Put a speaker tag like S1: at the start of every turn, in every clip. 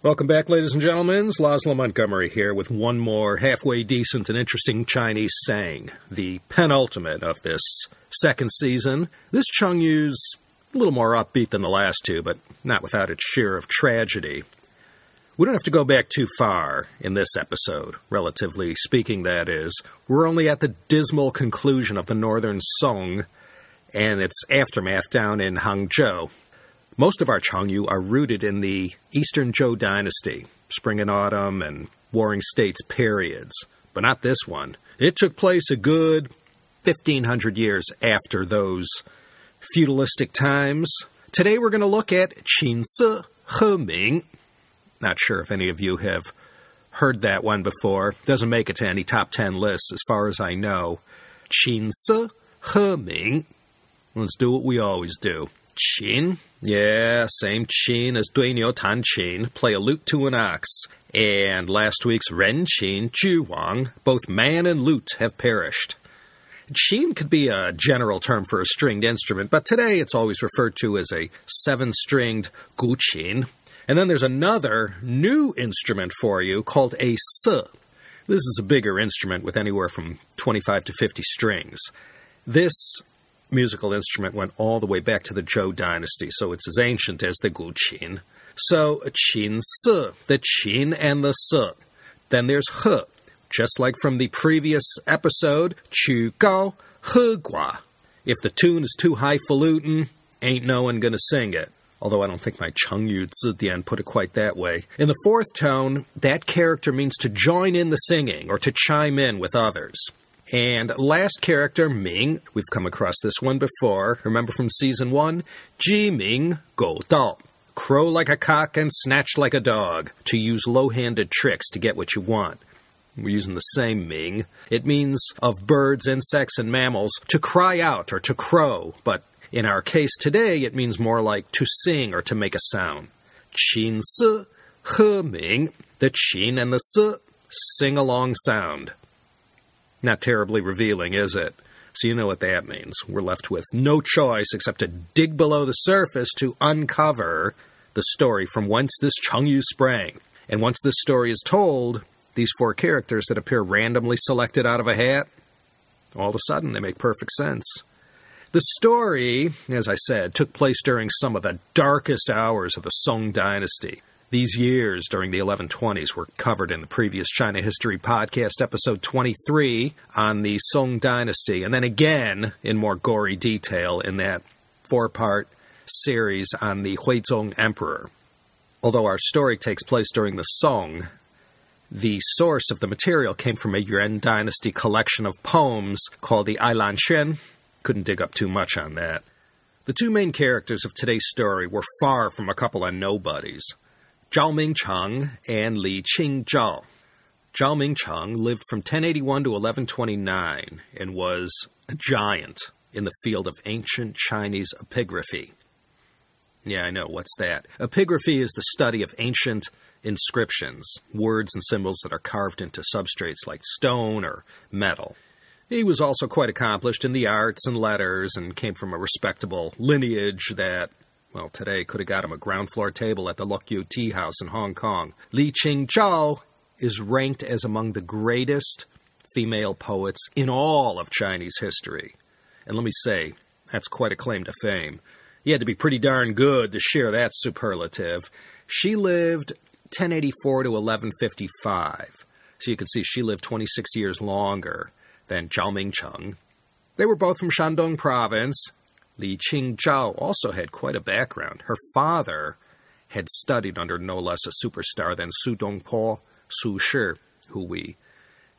S1: Welcome back, ladies and gentlemen. It's Laszlo Montgomery here with one more halfway decent and interesting Chinese saying, the penultimate of this second season. This Chungyu's a little more upbeat than the last two, but not without its share of tragedy. We don't have to go back too far in this episode, relatively speaking, that is. We're only at the dismal conclusion of the Northern Song and its aftermath down in Hangzhou. Most of our Chungyu are rooted in the Eastern Zhou Dynasty, Spring and Autumn and Warring States periods, but not this one. It took place a good 1,500 years after those feudalistic times. Today we're going to look at琴瑟和鸣. Not sure if any of you have heard that one before. Doesn't make it to any top 10 lists as far as I know. 琴瑟和鸣. Let's do what we always do. Qin? Yeah, same qin as Dui Niu Tan Qin, play a lute to an ox. And last week's Ren Qin, Ju Wang, both man and lute have perished. Qin could be a general term for a stringed instrument, but today it's always referred to as a 7-stringed gu qin. And then there's another new instrument for you called a se. This is a bigger instrument with anywhere from 25 to 50 strings. This musical instrument went all the way back to the Zhou Dynasty, so it's as ancient as the gu qin. So, qin se, the qin and the se. Then there's he, just like from the previous episode, qu gao, he gua. If the tune is too highfalutin, ain't no one gonna sing it. Although I don't think my Chengyu Zidian put it quite that way. In the fourth tone, that character means to join in the singing or to chime in with others. And last character, Míng, we've come across this one before. Remember from Season 1? Ji Míng Go Dao. Crow like a cock and snatch like a dog. To use low-handed tricks to get what you want. We're using the same Míng. It means of birds, insects, and mammals to cry out or to crow. But in our case today, it means more like to sing or to make a sound. Qin se he ming. The qin and the se, sing-along sound. Not terribly revealing, is it? So you know what that means. We're left with no choice except to dig below the surface to uncover the story from whence this Chengyu sprang. And once this story is told, these 4 characters that appear randomly selected out of a hat, all of a sudden they make perfect sense. The story, as I said, took place during some of the darkest hours of the Song Dynasty. These years during the 1120s were covered in the previous China History Podcast, episode 23, on the Song Dynasty, and then again in more gory detail in that 4-part series on the Huizong Emperor. Although our story takes place during the Song, the source of the material came from a Yuan Dynasty collection of poems called the Ailan Xuan. Couldn't dig up too much on that. The 2 main characters of today's story were far from a couple of nobodies. Zhao Mingcheng and Li Qingzhao. Zhao Mingcheng lived from 1081 to 1129 and was a giant in the field of ancient Chinese epigraphy. Yeah, I know, what's that? Epigraphy is the study of ancient inscriptions, words and symbols that are carved into substrates like stone or metal. He was also quite accomplished in the arts and letters and came from a respectable lineage that, well, today could have got him a ground floor table at the Lukyu Tea House in Hong Kong. Li Qingzhao is ranked as among the greatest female poets in all of Chinese history. And let me say, that's quite a claim to fame. You had to be pretty darn good to share that superlative. She lived 1084 to 1155. So you can see she lived 26 years longer than Zhao Mingcheng. They were both from Shandong province. Li Qingzhao also had quite a background. Her father had studied under no less a superstar than Su Dongpo, Su Shi, who we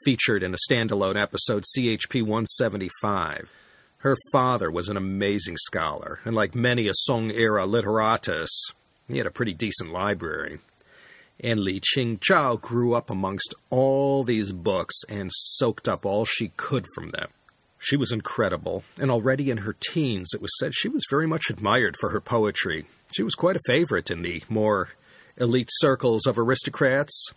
S1: featured in a standalone episode, CHP 175. Her father was an amazing scholar, and like many a Song-era literatus, he had a pretty decent library. And Li Qingzhao grew up amongst all these books and soaked up all she could from them. She was incredible, and already in her teens it was said she was very much admired for her poetry. She was quite a favorite in the more elite circles of aristocrats.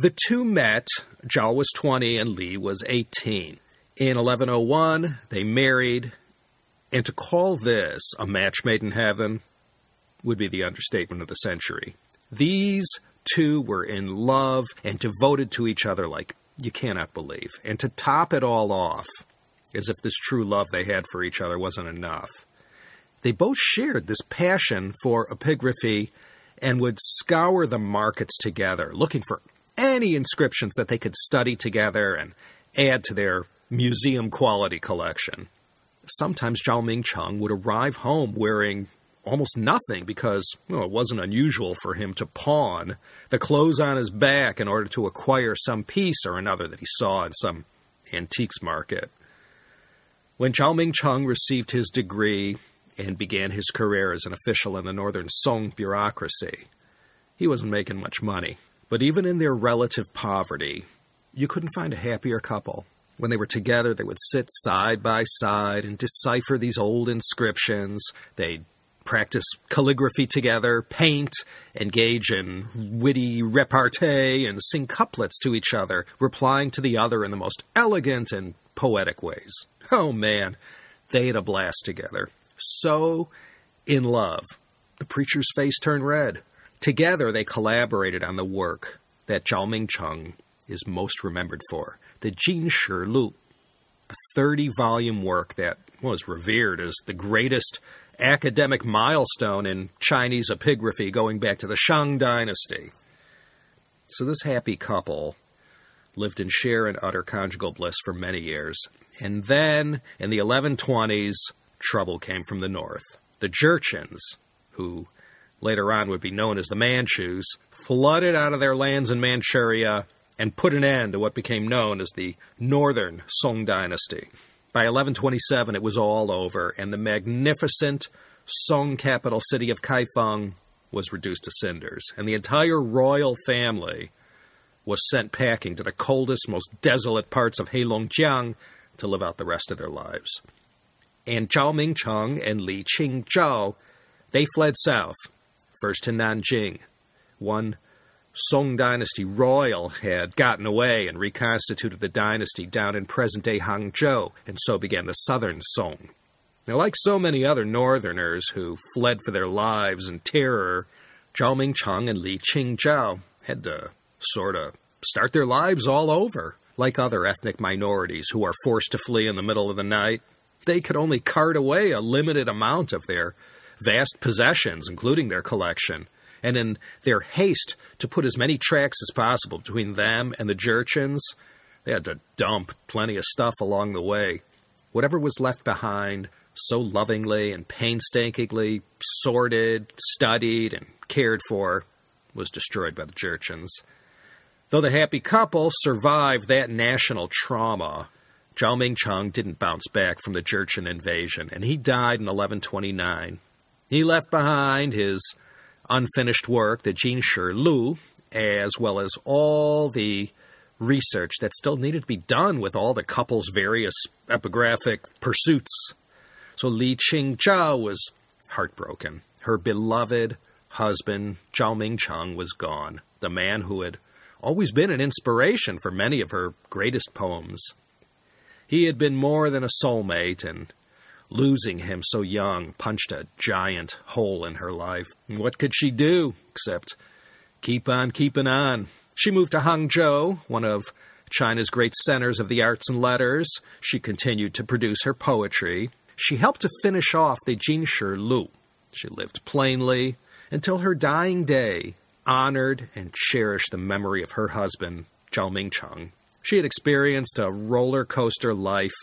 S1: The 2 met. Zhao was 20 and Li was 18. In 1101, they married, and to call this a match made in heaven would be the understatement of the century. These two were in love and devoted to each other like you cannot believe. And to top it all off, as if this true love they had for each other wasn't enough, they both shared this passion for epigraphy and would scour the markets together, looking for any inscriptions that they could study together and add to their museum-quality collection. Sometimes Zhao Mingcheng would arrive home wearing almost nothing because it wasn't unusual for him to pawn the clothes on his back in order to acquire some piece or another that he saw in some antiques market. When Zhao Mingcheng received his degree and began his career as an official in the northern Song bureaucracy, he wasn't making much money. But even in their relative poverty, you couldn't find a happier couple. When they were together, they would sit side by side and decipher these old inscriptions. They'd practice calligraphy together, paint, engage in witty repartee, and sing couplets to each other, replying to the other in the most elegant and poetic ways. Oh man, they had a blast together. So in love, the preacher's face turned red. Together, they collaborated on the work that Zhao Mingcheng is most remembered for, the Jin Shi Lu, a 30-volume work that was revered as the greatest academic milestone in Chinese epigraphy going back to the Song Dynasty. So this happy couple lived in sheer and utter conjugal bliss for many years. And then, in the 1120s, trouble came from the north. The Jurchens, who later on would be known as the Manchus, flooded out of their lands in Manchuria and put an end to what became known as the Northern Song Dynasty. By 1127, it was all over, and the magnificent Song capital city of Kaifeng was reduced to cinders, and the entire royal family was sent packing to the coldest, most desolate parts of Heilongjiang to live out the rest of their lives. And Zhao Mingcheng and Li Qingzhao, they fled south, first to Nanjing. One Song Dynasty royal had gotten away and reconstituted the dynasty down in present-day Hangzhou, and so began the southern Song. Now, like so many other northerners who fled for their lives in terror, Zhao Mingcheng and Li Qingzhao had to sort of start their lives all over. Like other ethnic minorities who are forced to flee in the middle of the night, they could only cart away a limited amount of their vast possessions, including their collection. And in their haste to put as many tracks as possible between them and the Jurchens, they had to dump plenty of stuff along the way. Whatever was left behind, so lovingly and painstakingly sorted, studied, and cared for, was destroyed by the Jurchens. Though the happy couple survived that national trauma, Zhao Mingcheng didn't bounce back from the Jurchen invasion, and he died in 1129. He left behind his unfinished work, the Jin Shi Lu, as well as all the research that still needed to be done with all the couple's various epigraphic pursuits. So Li Qingzhao was heartbroken. Her beloved husband, Zhao Mingcheng, was gone, the man who had always been an inspiration for many of her greatest poems. He had been more than a soulmate, and losing him so young punched a giant hole in her life. What could she do except keep on keeping on? She moved to Hangzhou, one of China's great centers of the arts and letters. She continued to produce her poetry. She helped to finish off the Jin Shi Lu. She lived plainly until her dying day, honored and cherished the memory of her husband, Zhao Mingcheng. She had experienced a roller coaster life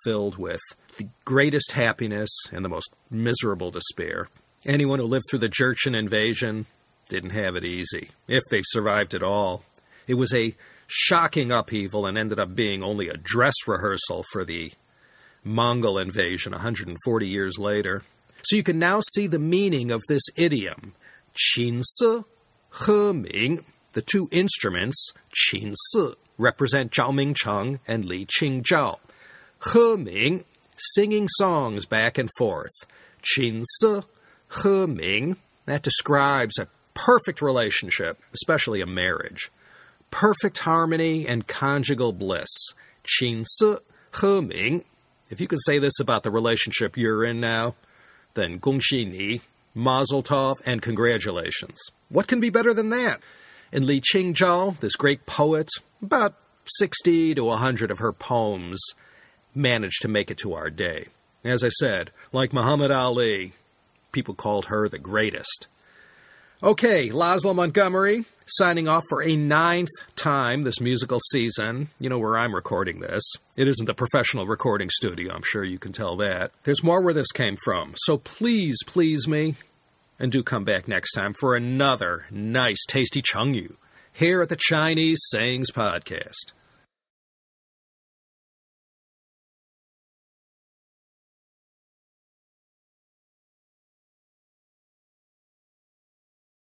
S1: filled with the greatest happiness and the most miserable despair. Anyone who lived through the Jurchen invasion didn't have it easy, if they survived at all. It was a shocking upheaval and ended up being only a dress rehearsal for the Mongol invasion 140 years later. So you can now see the meaning of this idiom,琴瑟和鸣. The two instruments, 琴瑟, represent Zhao Mingcheng and Li Qingzhao. 和鸣, singing songs back and forth. 琴瑟和鸣, that describes a perfect relationship, especially a marriage. Perfect harmony and conjugal bliss. 琴瑟和鸣. If you could say this about the relationship you're in now, then 恭喜你, mazel tov, and congratulations. What can be better than that? And Li Qingzhao, this great poet, about 60 to 100 of her poems managed to make it to our day. As I said, like Muhammad Ali, people called her the greatest. Okay, Laszlo Montgomery, signing off for a 9th time this musical season. You know where I'm recording this. It isn't a professional recording studio, I'm sure you can tell that. There's more where this came from, so please me, and do come back next time for another nice, tasty Chengyu here at the Chinese Sayings Podcast.